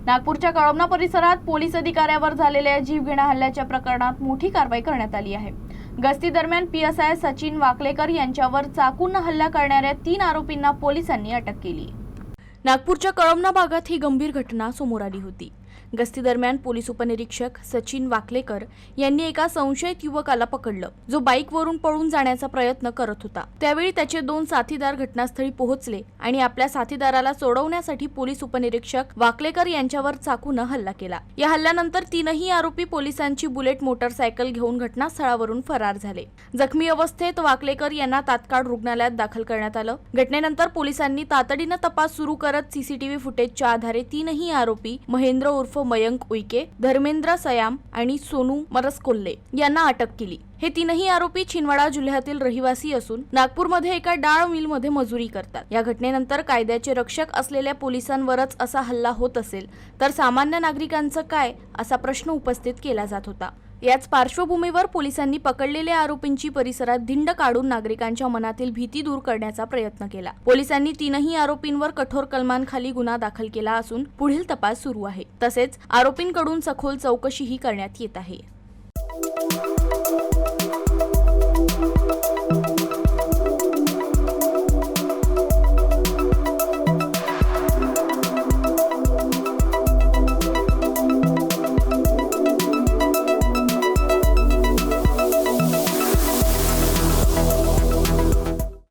नागपूरच्या कळमना परिसरात पोलीस अधिकाऱ्यावर झालेल्या जीवघेण्या हल्ल्याच्या प्रकरणात मोठी कारवाई करण्यात आली आहे। गस्ती दरम्यान PSI सचिन वाकलेकर यांच्यावर चाकून हल्ला करणाऱ्या 3 आरोपींना पोलिसांनी अटक केली। नागपूरच्या कळमना भागात ही गंभीर घटना समोर आली होती। गस्ती दरम्यान पोलीस उपनिरीक्षक सचिन वाकलेकर यांनी एका संशयित युवकाला पकडलं, जो बाईकवरून पळून जाण्याचा प्रयत्न करत होता। त्यावेळी त्याचे 2 साथीदार घटनास्थळी पोहोचले आणि आपल्या साथीदाराला सोडवण्यासाठी पोलीस उपनिरीक्षक वाकलेकर यांच्यावर चाकूने हल्ला केला। या हल्ल्यानंतर 3ही आरोपी पोलिसांची बुलेट मोटरसायकल घेऊन घटनास्थळावरून फरार झाले। जखमी अवस्थेत वाकलेकर यांना तात्काळ रुग्णालयात दाखल करण्यात आलं। घटनेनंतर पोलिसांनी तातडीने तपास सुरू करत सीसीटीव्ही फुटेजच्या आधारे 3ही आरोपी महेंद्र उर्फ मयंक उईके, धर्मेंद्र सयाम आणि सोनू मरसकोल्हे यांना अटक केली। हे 3ही आरोपी छिंदवाडा जिल्ह्यातील रहिवासी असून नागपूरमध्ये एका डाळ मिलमध्ये मजुरी करतात। या घटनेनंतर कायद्याचे रक्षक असलेल्या पोलिसांवरच असा हल्ला होत असेल तर सामान्य नागरिकांचं काय, असा प्रश्न उपस्थित केला जात होता। याच पार्श्वभूमीवर पोलिसांनी पकडलेल्या आरोपींची परिसरात धिंड काढून नागरिकांच्या मनातील भीती दूर करण्याचा प्रयत्न केला। पोलिसांनी 3ही आरोपींवर कठोर कलमांखाली गुन्हा दाखल केला असून पुढील तपास सुरू आहे। तसेच आरोपींकडून सखोल चौकशीही करण्यात येत आहे।